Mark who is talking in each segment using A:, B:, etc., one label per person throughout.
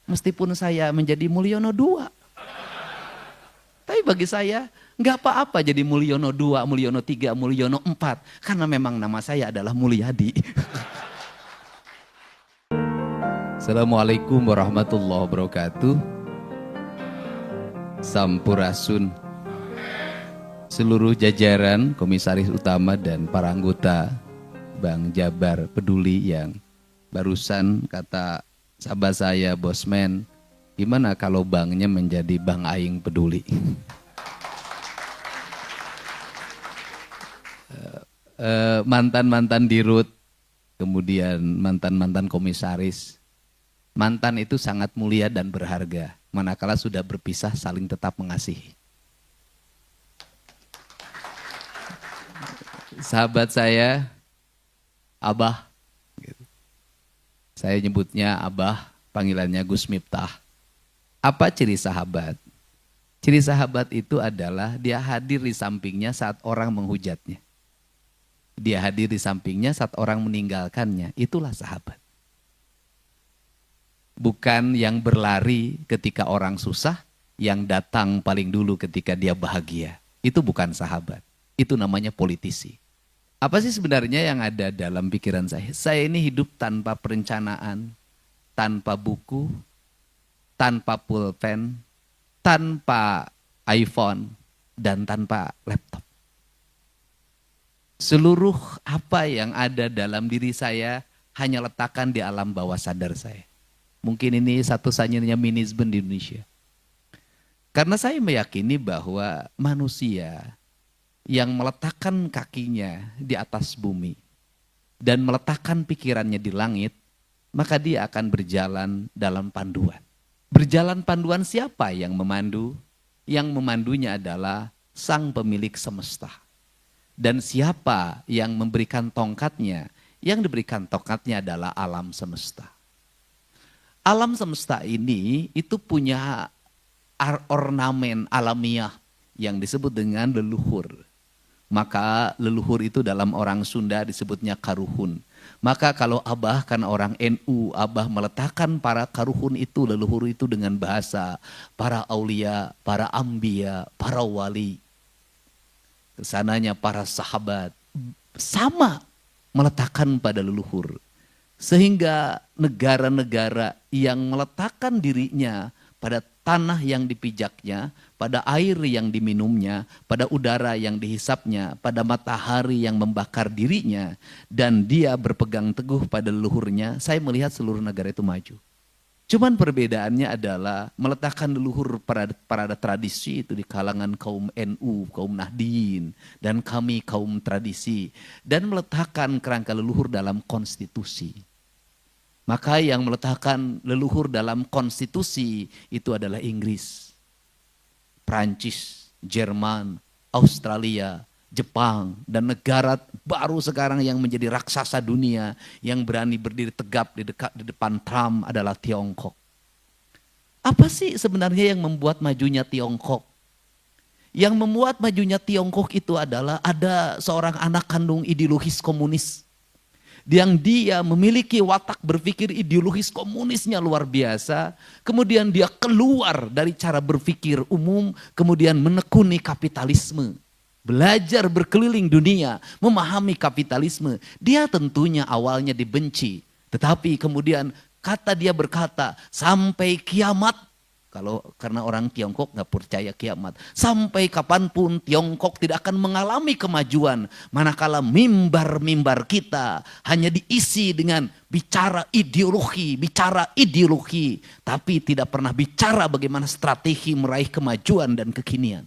A: Meskipun saya menjadi Mulyono II. Tapi bagi saya nggak apa-apa jadi Mulyono II, Mulyono III, Mulyono IV. Karena memang nama saya adalah Mulyadi. Assalamualaikum warahmatullahi wabarakatuh. Sampurasun. Seluruh jajaran komisaris utama dan para anggota Bank Jabar Peduli yang barusan kata sahabat saya Bosman, gimana kalau banknya menjadi Bank Aing Peduli? Mantan-mantan dirut, kemudian mantan-mantan komisaris. Mantan itu sangat mulia dan berharga, manakala sudah berpisah saling tetap mengasihi. Sahabat saya, Abah, saya nyebutnya Abah, panggilannya Gus Miftah. Apa ciri sahabat? Ciri sahabat itu adalah dia hadir di sampingnya saat orang menghujatnya. Dia hadir di sampingnya saat orang meninggalkannya, itulah sahabat. Bukan yang berlari ketika orang susah, yang datang paling dulu ketika dia bahagia. Itu bukan sahabat, itu namanya politisi. Apa sih sebenarnya yang ada dalam pikiran saya? Saya ini hidup tanpa perencanaan, tanpa buku, tanpa pulpen, tanpa iPhone, dan tanpa laptop. Seluruh apa yang ada dalam diri saya hanya letakkan di alam bawah sadar saya. Mungkin ini satu-satunya manajemen di Indonesia. Karena saya meyakini bahwa manusia yang meletakkan kakinya di atas bumi dan meletakkan pikirannya di langit, maka dia akan berjalan dalam panduan. Berjalan panduan siapa yang memandu? Yang memandunya adalah sang pemilik semesta. Dan siapa yang memberikan tongkatnya? Yang diberikan tongkatnya adalah alam semesta. Alam semesta ini itu punya ornamen alamiah yang disebut dengan leluhur. Maka leluhur itu dalam orang Sunda disebutnya karuhun. Maka kalau Abah karena orang NU, Abah meletakkan para karuhun itu, leluhur itu dengan bahasa para aulia, para ambia, para wali. Kesananya para sahabat sama meletakkan pada leluhur. Sehingga negara-negara yang meletakkan dirinya pada tanah yang dipijaknya, pada air yang diminumnya, pada udara yang dihisapnya, pada matahari yang membakar dirinya, dan dia berpegang teguh pada leluhurnya, saya melihat seluruh negara itu maju. Cuman perbedaannya adalah meletakkan leluhur pada tradisi itu di kalangan kaum NU, kaum Nahdien, dan kami kaum tradisi. Dan meletakkan kerangka leluhur dalam konstitusi. Maka yang meletakkan leluhur dalam konstitusi itu adalah Inggris, Prancis, Jerman, Australia, Jepang, dan negara baru sekarang yang menjadi raksasa dunia yang berani berdiri tegap di depan Trump adalah Tiongkok. Apa sih sebenarnya yang membuat majunya Tiongkok? Yang membuat majunya Tiongkok itu adalah ada seorang anak kandung ideologis komunis. Yang dia memiliki watak berpikir ideologis komunisnya luar biasa. Kemudian dia keluar dari cara berpikir umum, kemudian menekuni kapitalisme. Belajar berkeliling dunia, memahami kapitalisme. Dia tentunya awalnya dibenci. Tetapi kemudian dia berkata, sampai kiamat. Karena orang Tiongkok nggak percaya kiamat. Sampai kapanpun Tiongkok tidak akan mengalami kemajuan. Manakala mimbar-mimbar kita hanya diisi dengan bicara ideologi. Tapi tidak pernah bicara bagaimana strategi meraih kemajuan dan kekinian.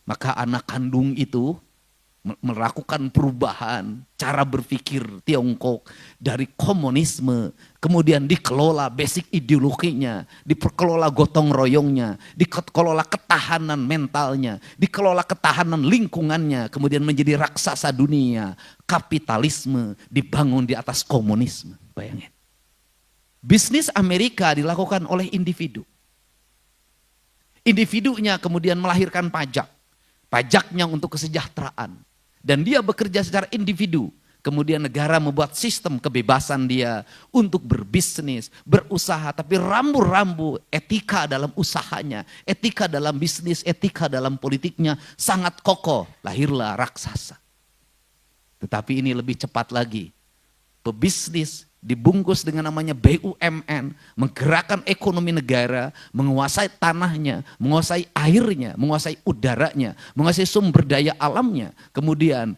A: Maka anak kandung itu melakukan perubahan cara berpikir Tiongkok dari komunisme, kemudian dikelola basic ideologinya, dikelola gotong royongnya, dikelola ketahanan mentalnya, dikelola ketahanan lingkungannya, kemudian menjadi raksasa dunia. Kapitalisme dibangun di atas komunisme, bayangin. Bisnis Amerika dilakukan oleh individu. Individunya kemudian melahirkan pajak. Pajaknya untuk kesejahteraan. Dan dia bekerja secara individu. Kemudian negara membuat sistem kebebasan dia untuk berbisnis, berusaha, tapi rambu-rambu etika dalam usahanya, etika dalam bisnis, etika dalam politiknya sangat kokoh. Lahirlah raksasa. Tetapi ini lebih cepat lagi. Pebisnis dibungkus dengan namanya BUMN, menggerakkan ekonomi negara, menguasai tanahnya, menguasai airnya, menguasai udaranya, menguasai sumber daya alamnya. Kemudian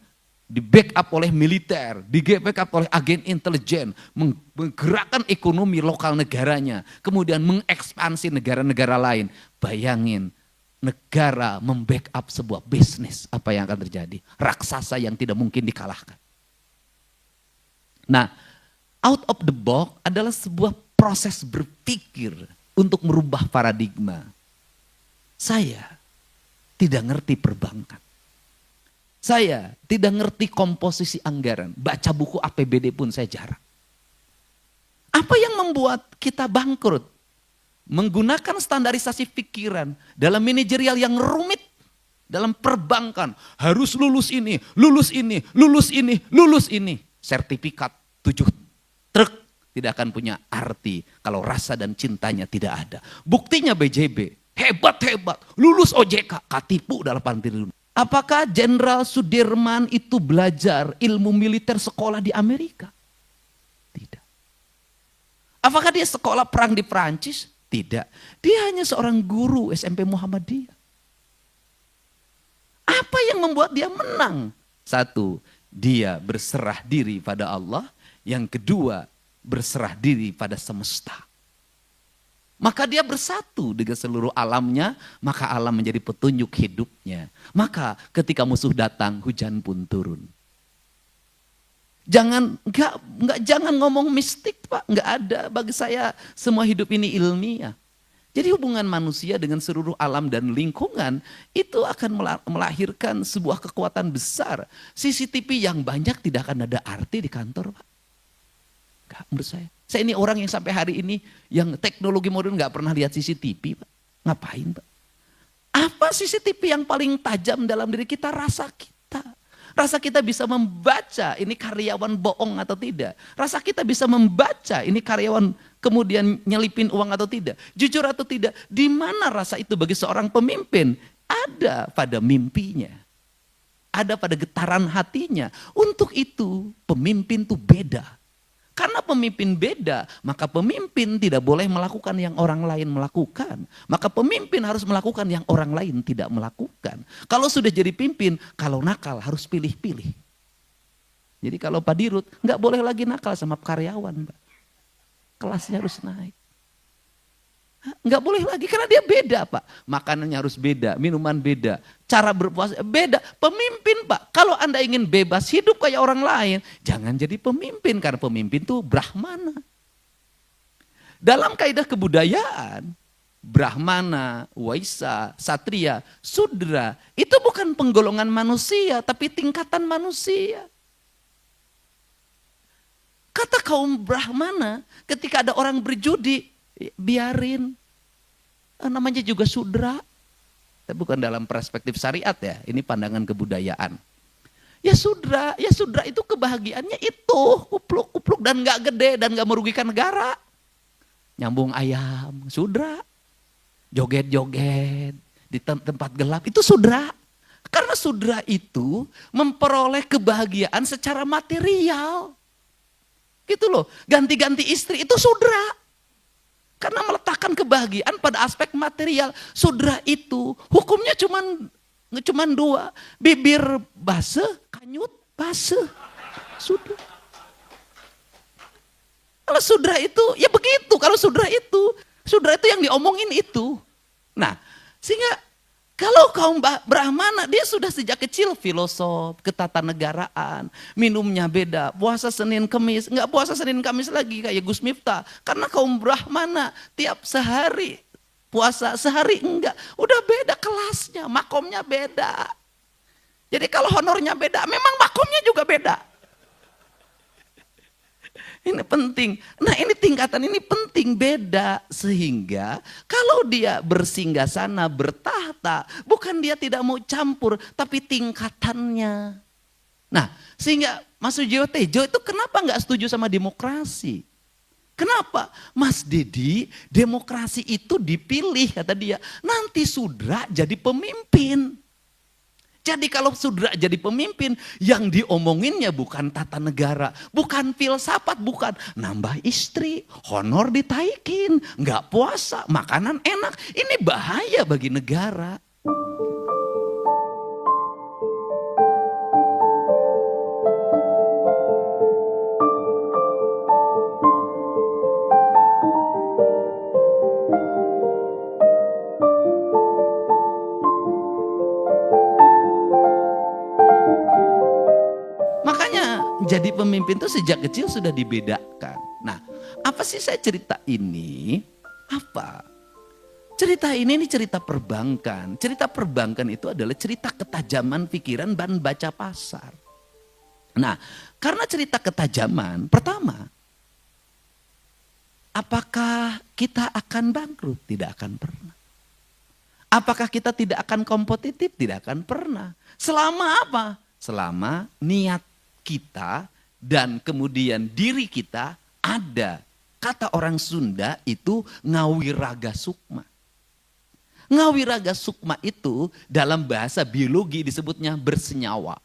A: di backup oleh militer, di backup oleh agen intelijen, menggerakkan ekonomi lokal negaranya, kemudian mengekspansi negara-negara lain. Bayangin, negara membackup sebuah bisnis, apa yang akan terjadi? Raksasa yang tidak mungkin dikalahkan. Nah, out of the box adalah sebuah proses berpikir untuk merubah paradigma. Saya tidak ngerti perbankan. Saya tidak ngerti komposisi anggaran. Baca buku APBD pun saya jarang. Apa yang membuat kita bangkrut? Menggunakan standarisasi pikiran dalam manajerial yang rumit. Dalam perbankan harus lulus ini, lulus ini, lulus ini, lulus ini. Sertifikat 7 truk tidak akan punya arti kalau rasa dan cintanya tidak ada. Buktinya BJB, hebat-hebat, lulus OJK, katipu dalam triliun. Apakah Jenderal Sudirman itu belajar ilmu militer sekolah di Amerika? Tidak. Apakah dia sekolah perang di Perancis? Tidak. Dia hanya seorang guru SMP Muhammadiyah. Apa yang membuat dia menang? Satu, dia berserah diri pada Allah. Yang kedua, berserah diri pada semesta. Maka dia bersatu dengan seluruh alamnya, maka alam menjadi petunjuk hidupnya. Maka ketika musuh datang, hujan pun turun. Jangan ngomong mistik, Pak, nggak ada. Bagi saya semua hidup ini ilmiah. Jadi hubungan manusia dengan seluruh alam dan lingkungan itu akan melahirkan sebuah kekuatan besar. CCTV yang banyak tidak akan ada arti di kantor, Pak. Gak, menurut saya. Saya ini orang yang sampai hari ini yang teknologi modern gak pernah lihat CCTV, Pak. Ngapain, Pak? Apa CCTV yang paling tajam dalam diri kita? Rasa kita. Rasa kita bisa membaca ini karyawan bohong atau tidak. Rasa kita bisa membaca ini karyawan kemudian nyelipin uang atau tidak. Jujur atau tidak. Di mana rasa itu bagi seorang pemimpin? Ada pada mimpinya. Ada pada getaran hatinya. Untuk itu pemimpin itu beda. Karena pemimpin beda, maka pemimpin tidak boleh melakukan yang orang lain melakukan. Maka pemimpin harus melakukan yang orang lain tidak melakukan. Kalau sudah jadi pimpin, kalau nakal harus pilih-pilih. Jadi kalau Pak Dirut, nggak boleh lagi nakal sama karyawan, Pak. Kelasnya harus naik. Nggak boleh lagi, karena dia beda, Pak. Makanannya harus beda, minuman beda, cara berpuasa beda. Pemimpin, Pak, kalau Anda ingin bebas hidup kayak orang lain, jangan jadi pemimpin, karena pemimpin itu Brahmana. Dalam kaidah kebudayaan, Brahmana, Waisa, Satria, Sudra, itu bukan penggolongan manusia, tapi tingkatan manusia. Kata kaum Brahmana, ketika ada orang berjudi, biarin, namanya juga sudra. Tapi bukan dalam perspektif syariat ya, ini pandangan kebudayaan. Ya sudra itu kebahagiaannya itu, kupluk-kupluk dan gak gede dan gak merugikan negara. Nyambung ayam, sudra. Joget-joget di tempat gelap, itu sudra. Karena sudra itu memperoleh kebahagiaan secara material. Gitu loh, ganti-ganti istri itu sudra. Karena meletakkan kebahagiaan pada aspek material. Sudra itu hukumnya cuman dua. Bibir basah, kanyut basah. Sudra. Kalau sudra itu, ya begitu. Kalau sudra itu yang diomongin itu. Nah, sehingga kalau kaum Brahmana, dia sudah sejak kecil filosof, ketatanegaraan, minumnya beda, puasa Senin Kamis, enggak puasa Senin Kamis lagi kayak Gus Miftah. Karena kaum Brahmana tiap sehari puasa, sehari enggak. Udah beda kelasnya, makomnya beda. Jadi kalau honornya beda, memang makomnya juga beda. Ini penting. Nah ini tingkatan ini penting, beda. Sehingga kalau dia bersinggasana, bertahta, bukan dia tidak mau campur, tapi tingkatannya. Nah, sehingga Mas Sujiwo Tejo itu kenapa nggak setuju sama demokrasi? Kenapa? Mas Dedi, demokrasi itu dipilih, kata dia. Nanti Sudra jadi pemimpin. Jadi kalau Sudra jadi pemimpin, yang diomonginnya bukan tata negara, bukan filsafat, bukan nambah istri, honor ditaikin, nggak puasa, makanan enak. Ini bahaya bagi negara. Makanya jadi pemimpin itu sejak kecil sudah dibedakan. Nah, apa sih saya cerita ini? Apa? Cerita ini cerita perbankan. Cerita perbankan itu adalah cerita ketajaman pikiran dan baca pasar. Nah, karena cerita ketajaman, pertama, apakah kita akan bangkrut? Tidak akan pernah. Apakah kita tidak akan kompetitif? Tidak akan pernah. Selama apa? Selama niat kita dan kemudian diri kita ada. Kata orang Sunda itu ngawiraga sukma. Ngawiraga sukma itu dalam bahasa biologi disebutnya bersenyawa.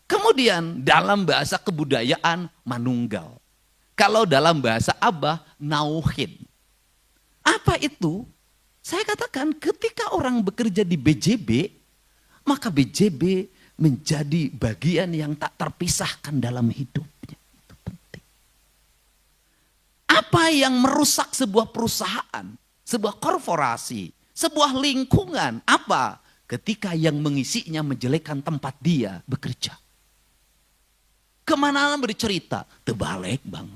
A: Kemudian dalam bahasa kebudayaan manunggal. Kalau dalam bahasa Abah nauhin. Apa itu? Saya katakan ketika orang bekerja di BJB, maka BJB menjadi bagian yang tak terpisahkan dalam hidupnya. Itu penting. Apa yang merusak sebuah perusahaan, sebuah korporasi, sebuah lingkungan? Apa? Ketika yang mengisinya menjelekkan tempat dia bekerja. Kemana bercerita? Terbalik bang.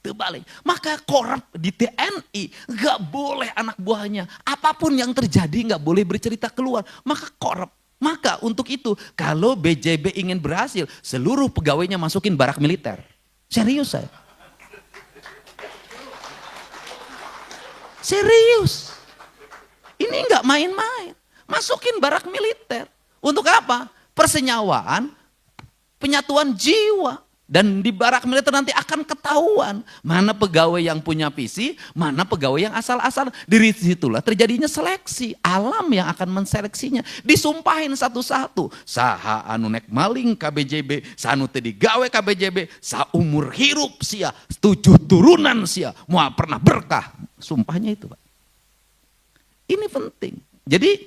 A: Terbalik. Maka korup di TNI gak boleh anak buahnya. Apapun yang terjadi gak boleh bercerita keluar. Maka korup. Maka untuk itu kalau BJB ingin berhasil, seluruh pegawainya masukin barak militer. Serius saya. Serius. Ini nggak main-main. Masukin barak militer. Untuk apa? Persenyawaan, penyatuan jiwa. Dan di barak militer nanti akan ketahuan mana pegawai yang punya visi, mana pegawai yang asal-asal. Dari situlah terjadinya seleksi. Alam yang akan menseleksinya. Disumpahin satu-satu. Saha anu nek maling KBJB, sanu teu digawe KBJB, saumur hirup sia, 7 turunan sia, moal pernah berkah. Sumpahnya itu, Pak. Ini penting. Jadi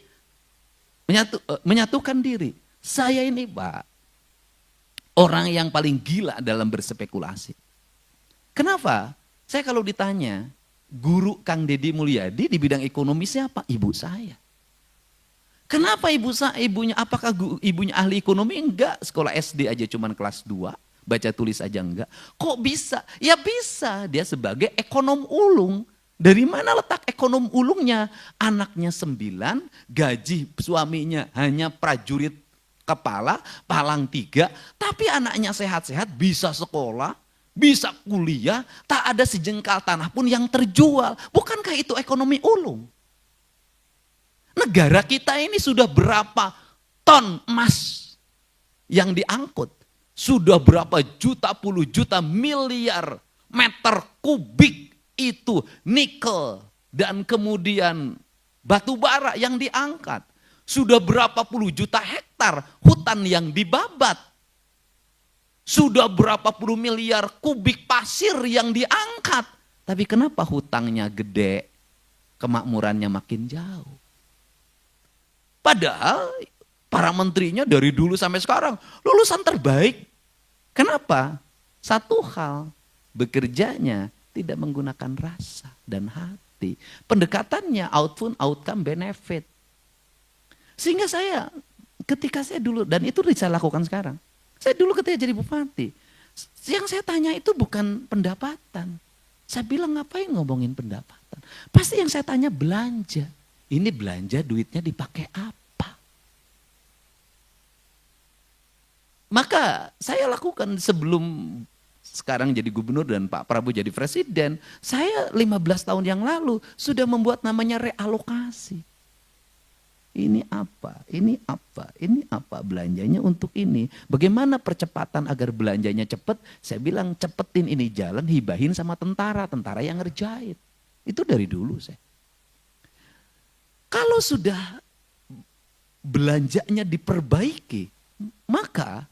A: menyatukan diri. Saya ini, Pak, orang yang paling gila dalam berspekulasi. Kenapa? Saya kalau ditanya, guru Kang Deddy Mulyadi di bidang ekonomi siapa? Ibu saya. Kenapa ibunya? Apakah ibunya ahli ekonomi? Enggak, sekolah SD aja cuman kelas 2, baca tulis aja enggak. Kok bisa? Ya bisa, dia sebagai ekonom ulung. Dari mana letak ekonom ulungnya? Anaknya 9, gaji suaminya hanya prajurit kepala, palang 3, tapi anaknya sehat-sehat, bisa sekolah, bisa kuliah, tak ada sejengkal tanah pun yang terjual. Bukankah itu ekonomi ulung? Negara kita ini sudah berapa ton emas yang diangkut? Sudah berapa juta, puluh juta, miliar meter kubik itu nikel dan kemudian batu bara yang diangkat. Sudah berapa puluh juta hektar hutan yang dibabat. Sudah berapa puluh miliar kubik pasir yang diangkat. Tapi kenapa hutangnya gede, kemakmurannya makin jauh? Padahal para menterinya dari dulu sampai sekarang lulusan terbaik. Kenapa? Satu hal, bekerjanya tidak menggunakan rasa dan hati. Pendekatannya outcome benefit. Sehingga saya ketika saya dulu, dan itu saya lakukan sekarang. Saya dulu ketika jadi bupati, yang saya tanya itu bukan pendapatan. Saya bilang ngapain ngomongin pendapatan. Pasti yang saya tanya belanja. Ini belanja duitnya dipakai apa? Maka saya lakukan sebelum sekarang jadi gubernur dan Pak Prabowo jadi presiden. Saya 15 tahun yang lalu sudah membuat namanya realokasi. Ini apa, ini apa, ini apa, belanjanya untuk ini. Bagaimana percepatan agar belanjanya cepat? Saya bilang cepetin ini jalan, hibahin sama tentara, tentara yang ngerjain. Itu dari dulu saya. Kalau sudah belanjanya diperbaiki, maka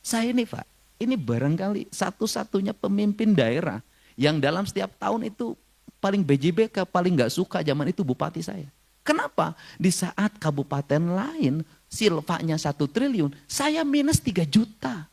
A: saya ini Pak, ini barangkali satu-satunya pemimpin daerah yang dalam setiap tahun itu paling BJBK, paling gak suka zaman itu bupati saya. Kenapa? Di saat kabupaten lain silvanya 1 triliun, saya minus 3 juta.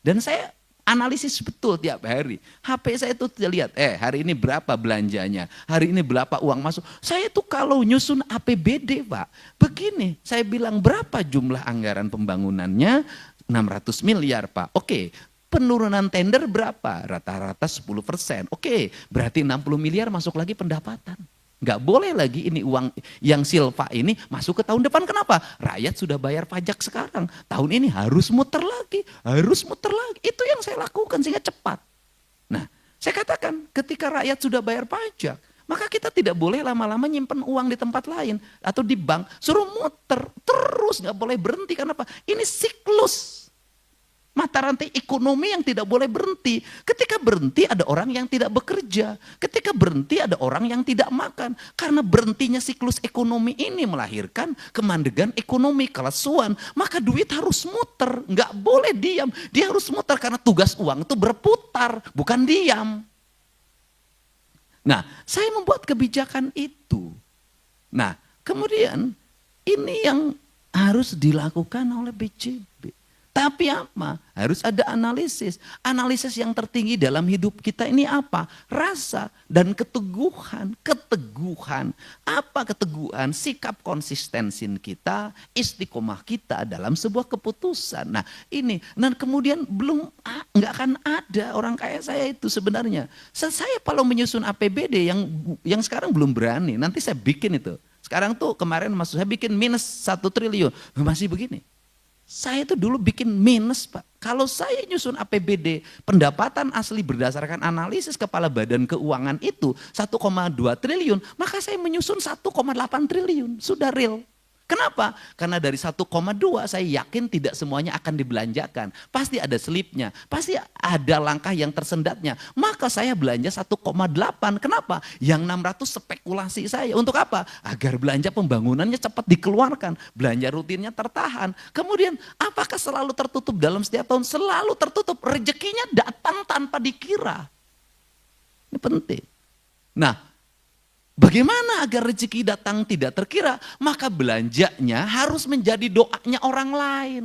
A: Dan saya analisis betul tiap hari. HP saya itu lihat, hari ini berapa belanjanya, hari ini berapa uang masuk. Saya tuh kalau nyusun APBD Pak, begini, saya bilang berapa jumlah anggaran pembangunannya, 600 miliar Pak. Oke, penurunan tender berapa? Rata-rata 10%. Oke, berarti 60 miliar masuk lagi pendapatan. Nggak boleh lagi ini uang yang silva ini masuk ke tahun depan. Kenapa? Rakyat sudah bayar pajak sekarang. Tahun ini harus muter lagi, harus muter lagi. Itu yang saya lakukan sehingga cepat. Nah, saya katakan ketika rakyat sudah bayar pajak, maka kita tidak boleh lama-lama nyimpen uang di tempat lain atau di bank. Suruh muter terus, nggak boleh berhenti. Kenapa? Ini siklus. Mata rantai ekonomi yang tidak boleh berhenti. Ketika berhenti ada orang yang tidak bekerja. Ketika berhenti ada orang yang tidak makan. Karena berhentinya siklus ekonomi ini melahirkan kemandegan ekonomi, kelesuan. Maka duit harus muter, nggak boleh diam. Dia harus muter karena tugas uang itu berputar, bukan diam. Nah, saya membuat kebijakan itu. Nah, kemudian ini yang harus dilakukan oleh BJB. Tapi apa? Harus ada analisis. Analisis yang tertinggi dalam hidup kita ini apa? Rasa dan keteguhan. Keteguhan. Apa keteguhan? Sikap konsistensi kita, istiqomah kita dalam sebuah keputusan. Nah ini, dan kemudian nggak akan ada orang kayak saya itu sebenarnya. Saya kalau menyusun APBD yang sekarang belum berani, nanti saya bikin itu. Sekarang tuh kemarin saya bikin minus 1 triliun, masih begini. Saya itu dulu bikin minus Pak. Kalau saya nyusun APBD, pendapatan asli berdasarkan analisis Kepala Badan Keuangan itu 1,2 triliun, maka saya menyusun 1,8 triliun, sudah real. Kenapa? Karena dari 1,2 saya yakin tidak semuanya akan dibelanjakan. Pasti ada selipnya, pasti ada langkah yang tersendatnya. Maka saya belanja 1,8. Kenapa? Yang 600 spekulasi saya. Untuk apa? Agar belanja pembangunannya cepat dikeluarkan. Belanja rutinnya tertahan. Kemudian apakah selalu tertutup dalam setiap tahun? Selalu tertutup. Rezekinya datang tanpa dikira. Ini penting. Nah, bagaimana agar rezeki datang tidak terkira? Maka belanjanya harus menjadi doanya orang lain.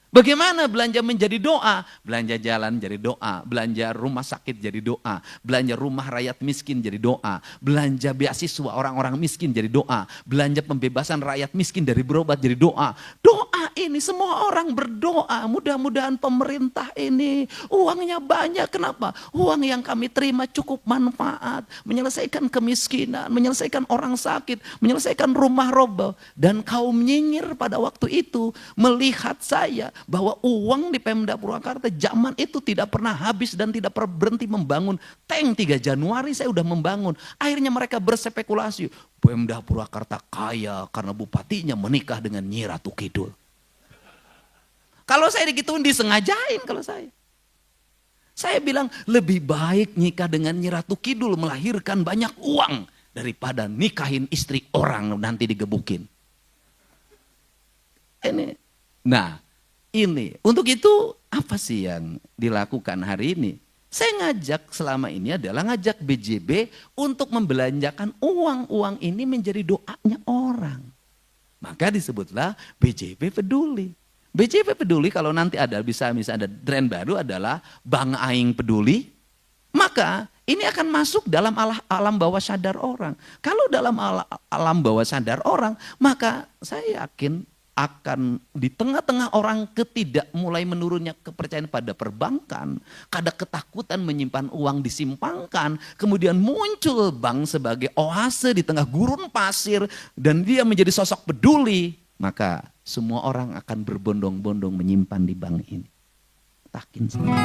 A: Bagaimana belanja menjadi doa? Belanja jalan jadi doa, belanja rumah sakit jadi doa, belanja rumah rakyat miskin jadi doa, belanja beasiswa orang-orang miskin jadi doa, belanja pembebasan rakyat miskin dari berobat jadi doa. Doa ini semua orang berdoa, mudah-mudahan pemerintah ini uangnya banyak. Kenapa? Uang yang kami terima cukup manfaat, menyelesaikan kemiskinan, menyelesaikan orang sakit, menyelesaikan rumah roboh. Dan kaum nyinyir pada waktu itu melihat saya bahwa uang di Pemda Purwakarta zaman itu tidak pernah habis dan tidak pernah berhenti membangun. Tank 3 Januari saya udah membangun. Akhirnya mereka berspekulasi, Pemda Purwakarta kaya karena bupatinya menikah dengan Nyi Ratu Kidul. Kalau saya digituin disengajain kalau saya. Saya bilang lebih baik nikah dengan Nyi Ratu Kidul melahirkan banyak uang daripada nikahin istri orang nanti digebukin. Ini, untuk itu apa sih yang dilakukan hari ini? Saya ngajak selama ini adalah ngajak BJB untuk membelanjakan uang-uang ini menjadi doanya orang. Maka disebutlah BJB peduli. BJB peduli kalau nanti ada bisa ada tren baru adalah Bang Aing peduli, maka ini akan masuk dalam alam bawah sadar orang. Kalau dalam alam bawah sadar orang, maka saya yakin akan di tengah-tengah orang mulai menurunnya kepercayaan pada perbankan, ada ketakutan menyimpan uang disimpangkan, kemudian muncul bank sebagai oase di tengah gurun pasir dan dia menjadi sosok peduli, maka semua orang akan berbondong-bondong menyimpan di bank ini. Takin semua.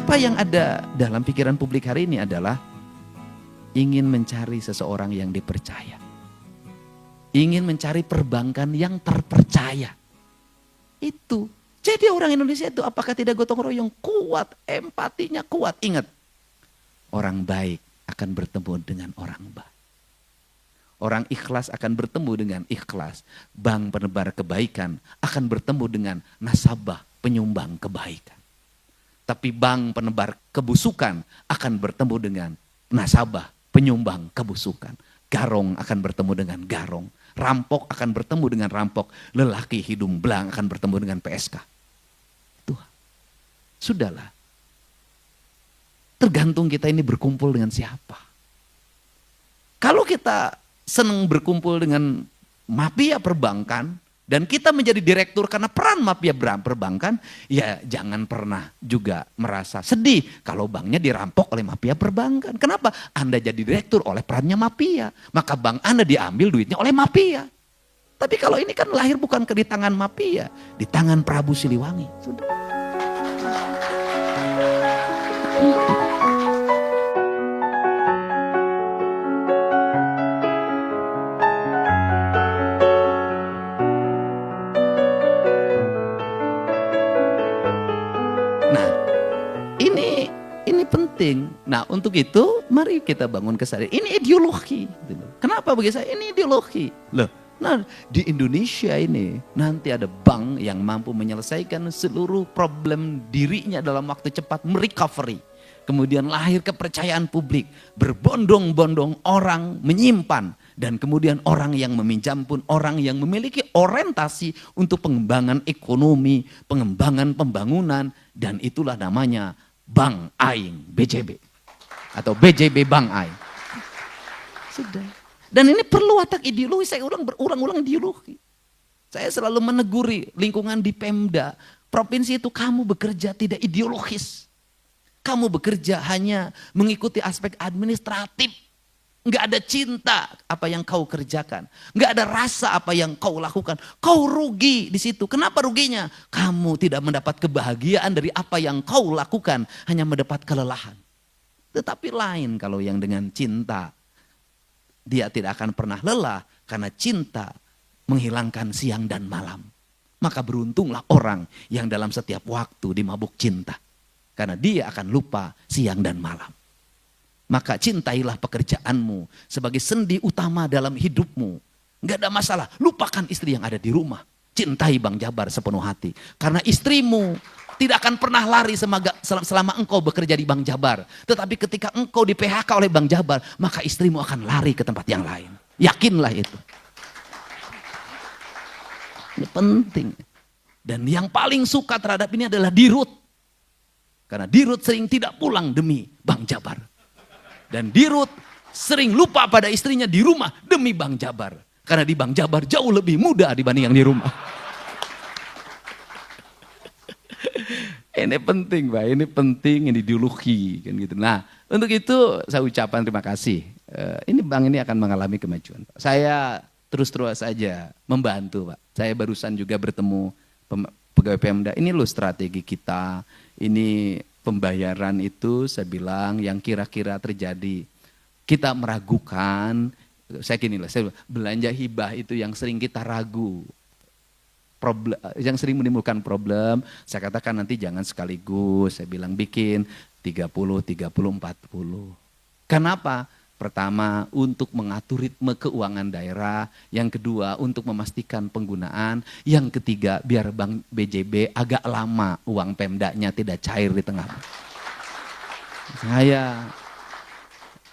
A: Apa yang ada dalam pikiran publik hari ini adalah ingin mencari seseorang yang dipercaya. Ingin mencari perbankan yang terpercaya. Itu. Jadi orang Indonesia itu apakah tidak gotong royong? Kuat, empatinya kuat. Ingat, orang baik akan bertemu dengan orang baik. Orang ikhlas akan bertemu dengan ikhlas. Bank penebar kebaikan akan bertemu dengan nasabah penyumbang kebaikan. Tapi bank penebar kebusukan akan bertemu dengan nasabah penyumbang kebusukan. Garong akan bertemu dengan garong. Rampok akan bertemu dengan rampok. Lelaki hidung belang akan bertemu dengan PSK. Tuhan. Sudahlah. Tergantung kita ini berkumpul dengan siapa. Kalau kita senang berkumpul dengan mafia perbankan dan kita menjadi direktur karena peran mafia perbankan, ya jangan pernah juga merasa sedih kalau banknya dirampok oleh mafia perbankan. Kenapa? Anda jadi direktur oleh perannya mafia, maka bank Anda diambil duitnya oleh mafia. Tapi kalau ini kan lahir bukan di tangan mafia, di tangan Prabu Siliwangi. Sudah. Ini penting. Nah, untuk itu mari kita bangun kesadaran. Ini ideologi. Kenapa bagi saya? Ini ideologi. Loh, nah di Indonesia ini nanti ada bank yang mampu menyelesaikan seluruh problem dirinya dalam waktu cepat, merecovery. Kemudian lahir kepercayaan publik. Berbondong-bondong orang menyimpan. Dan kemudian orang yang meminjam pun orang yang memiliki orientasi untuk pengembangan ekonomi, pengembangan pembangunan. Dan itulah namanya Bank Aing, BJB. Atau BJB Bank Aing. Sudah. Dan ini perlu watak ideologi, saya berulang-ulang ideologi. Saya selalu meneguri lingkungan di Pemda. Provinsi itu kamu bekerja tidak ideologis. Kamu bekerja hanya mengikuti aspek administratif. Enggak ada cinta apa yang kau kerjakan. Enggak ada rasa apa yang kau lakukan. Kau rugi di situ. Kenapa ruginya? Kamu tidak mendapat kebahagiaan dari apa yang kau lakukan. Hanya mendapat kelelahan. Tetapi lain kalau yang dengan cinta. Dia tidak akan pernah lelah. Karena cinta menghilangkan siang dan malam. Maka beruntunglah orang yang dalam setiap waktu dimabuk cinta. Karena dia akan lupa siang dan malam. Maka cintailah pekerjaanmu sebagai sendi utama dalam hidupmu. Enggak ada masalah, lupakan istri yang ada di rumah. Cintai Bang Jabar sepenuh hati. Karena istrimu tidak akan pernah lari selama engkau bekerja di Bang Jabar. Tetapi ketika engkau di PHK oleh Bang Jabar, maka istrimu akan lari ke tempat yang lain. Yakinlah itu. Ini penting. Dan yang paling suka terhadap ini adalah Dirut. Karena Dirut sering tidak pulang demi Bang Jabar. Dan Dirut sering lupa pada istrinya di rumah demi Bang Jabar. Karena di Bang Jabar jauh lebih muda dibanding yang di rumah. Ini penting, Pak. Ini penting, ini ideologi. Kan gitu. Nah, untuk itu saya ucapkan terima kasih. Ini Bang ini akan mengalami kemajuan. Pak. Saya terus-terus saja membantu, Pak. Saya barusan juga bertemu pegawai Pemda. Ini loh strategi kita. Ini pembayaran itu saya bilang yang kira-kira terjadi. Kita meragukan, saya belanja hibah itu yang sering kita ragu. Yang sering menimbulkan problem, saya katakan nanti jangan sekaligus, saya bilang bikin 30, 30, 40. Kenapa? Pertama, untuk mengatur ritme keuangan daerah. Yang kedua, untuk memastikan penggunaan. Yang ketiga, biar Bank BJB agak lama uang Pemdanya tidak cair di tengah.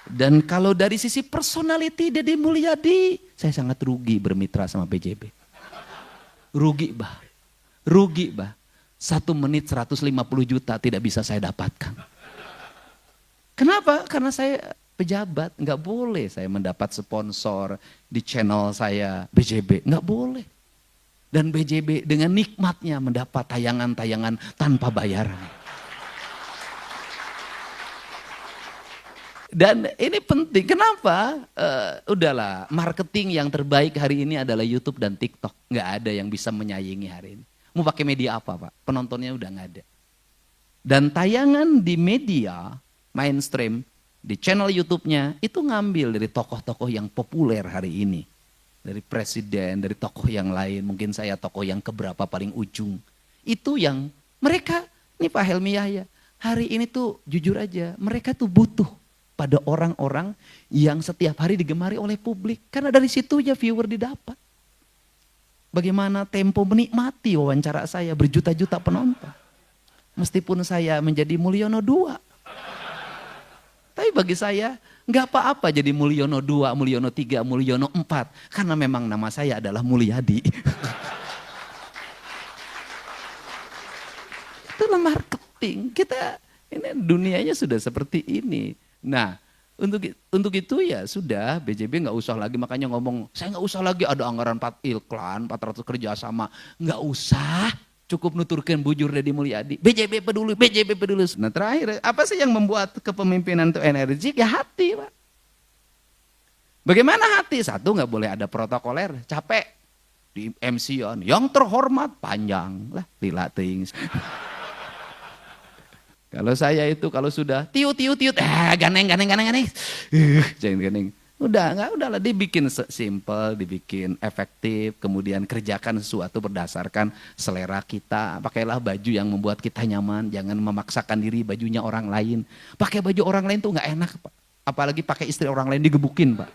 A: Dan kalau dari sisi personality Deddy Mulyadi, saya sangat rugi bermitra sama BJB. Rugi, Bah. 1 menit 150 juta tidak bisa saya dapatkan. Kenapa? Karena saya pejabat, nggak boleh saya mendapat sponsor di channel saya BJB, nggak boleh. Dan BJB dengan nikmatnya mendapat tayangan-tayangan tanpa bayaran. Dan ini penting, kenapa? Udahlah, marketing yang terbaik hari ini adalah YouTube dan TikTok. Nggak ada yang bisa menyaingi hari ini. Mau pakai media apa, Pak? Penontonnya udah nggak ada. Dan tayangan di media mainstream, di channel YouTube-nya, itu ngambil dari tokoh-tokoh yang populer hari ini. Dari presiden, dari tokoh yang lain, mungkin saya tokoh yang keberapa paling ujung. Itu yang mereka, ini Pak Helmi Yahya, hari ini tuh jujur aja, mereka tuh butuh pada orang-orang yang setiap hari digemari oleh publik. Karena dari situ ya viewer didapat. Bagaimana Tempo menikmati wawancara saya berjuta-juta penonton. Meskipun saya menjadi Mulyono 2. Tapi bagi saya nggak apa-apa jadi Mulyono 2, Mulyono 3, Mulyono 4. Karena memang nama saya adalah Mulyadi. Itulah marketing. Kita ini dunianya sudah seperti ini. Nah, untuk itu ya sudah BJB nggak usah lagi makanya ngomong saya nggak usah lagi ada anggaran 4 iklan 400 kerjasama, nggak usah, cukup nuturkan bujur Deddy Mulyadi. BJB peduli, BJB peduli. Nah terakhir apa sih yang membuat kepemimpinan itu energik? Ya hati, Pak. Bagaimana hati? Satu, nggak boleh ada protokoler, capek di MC-an yang terhormat panjang lah lila ting. Kalau saya itu kalau sudah tiut, ganeng. Jangan ganeng. Udahlah dibikin simple, dibikin efektif, kemudian kerjakan sesuatu berdasarkan selera kita. Pakailah baju yang membuat kita nyaman, jangan memaksakan diri bajunya orang lain. Pakai baju orang lain tuh nggak enak, Pak. Apalagi pakai istri orang lain digebukin, Pak.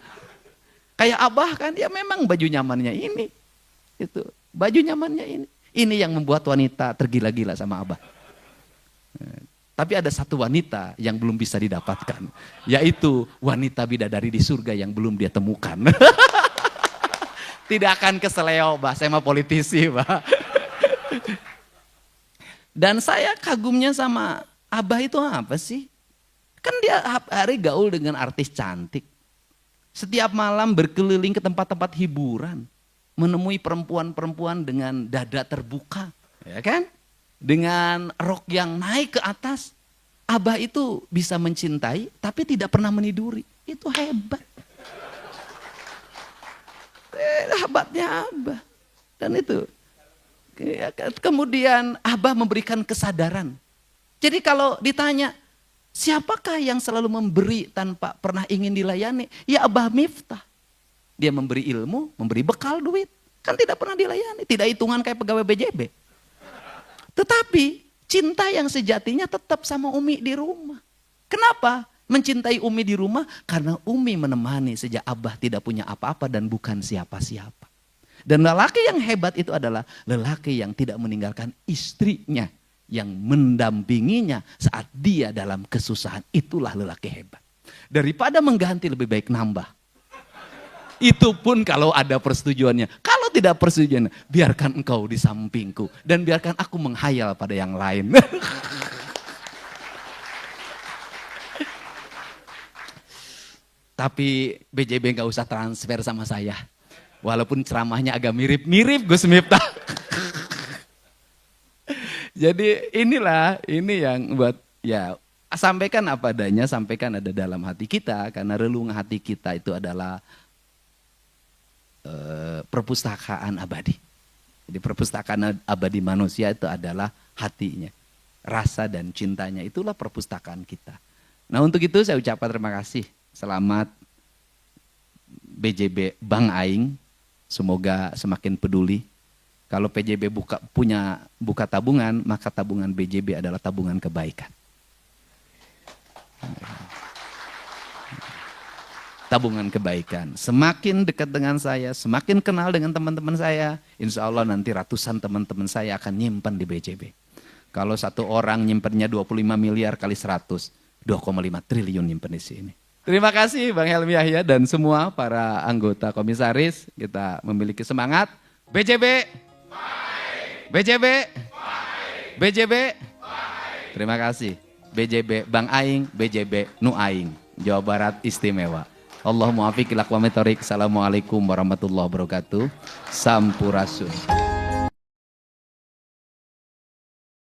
A: Kayak Abah kan, ya memang baju nyamannya ini. Itu, baju nyamannya ini. Ini yang membuat wanita tergila-gila sama Abah. Tapi ada satu wanita yang belum bisa didapatkan, yaitu wanita bidadari di surga yang belum dia temukan. Tidak akan keseleo, Bah, saya mah politisi, Bah. Dan saya kagumnya sama Abah itu apa sih? Kan dia hari gaul dengan artis cantik. Setiap malam berkeliling ke tempat-tempat hiburan, menemui perempuan-perempuan dengan dada terbuka, ya kan? Dengan rok yang naik ke atas. Abah itu bisa mencintai tapi tidak pernah meniduri. Itu hebat. Hebatnya Abah. Dan itu. Kemudian Abah memberikan kesadaran. Jadi kalau ditanya, siapakah yang selalu memberi tanpa pernah ingin dilayani? Ya Abah Miftah. Dia memberi ilmu, memberi bekal duit. Kan tidak pernah dilayani. Tidak hitungan kayak pegawai BJB. Tetapi cinta yang sejatinya tetap sama Umi di rumah. Kenapa mencintai Umi di rumah? Karena Umi menemani sejak Abah tidak punya apa-apa dan bukan siapa-siapa. Dan lelaki yang hebat itu adalah lelaki yang tidak meninggalkan istrinya, yang mendampinginya saat dia dalam kesusahan. Itulah lelaki hebat. Daripada mengganti lebih baik nambah. Itu pun kalau ada persetujuannya. Kalau tidak persetujuan, biarkan engkau di sampingku. Dan biarkan aku menghayal pada yang lain. Tapi BJB gak usah transfer sama saya. Walaupun ceramahnya agak mirip-mirip Gus Miftah. Jadi ini yang buat ya sampaikan apa adanya, sampaikan ada dalam hati kita. Karena relung hati kita itu adalah perpustakaan abadi. Jadi perpustakaan abadi manusia itu adalah hatinya, rasa dan cintanya, itulah perpustakaan kita. Nah untuk itu saya ucapkan terima kasih. Selamat BJB Bang Aing, semoga semakin peduli. Kalau PJB buka tabungan, maka tabungan BJB adalah tabungan kebaikan. Tabungan kebaikan. Semakin dekat dengan saya, semakin kenal dengan teman-teman saya, insya Allah nanti ratusan teman-teman saya akan nyimpan di BJB. Kalau satu orang nyimpannya 25 miliar kali 100, 2,5 triliun nyimpan di sini. Terima kasih Bang Helmi Yahya dan semua para anggota komisaris. Kita memiliki semangat. BJB, BJB, BJB. Terima kasih. BJB Bang Aing, BJB Nu Aing. Jawa Barat istimewa. Allahumma afiq ila aqwamit thoriq. Assalamualaikum warahmatullahi wabarakatuh. Sampurasun.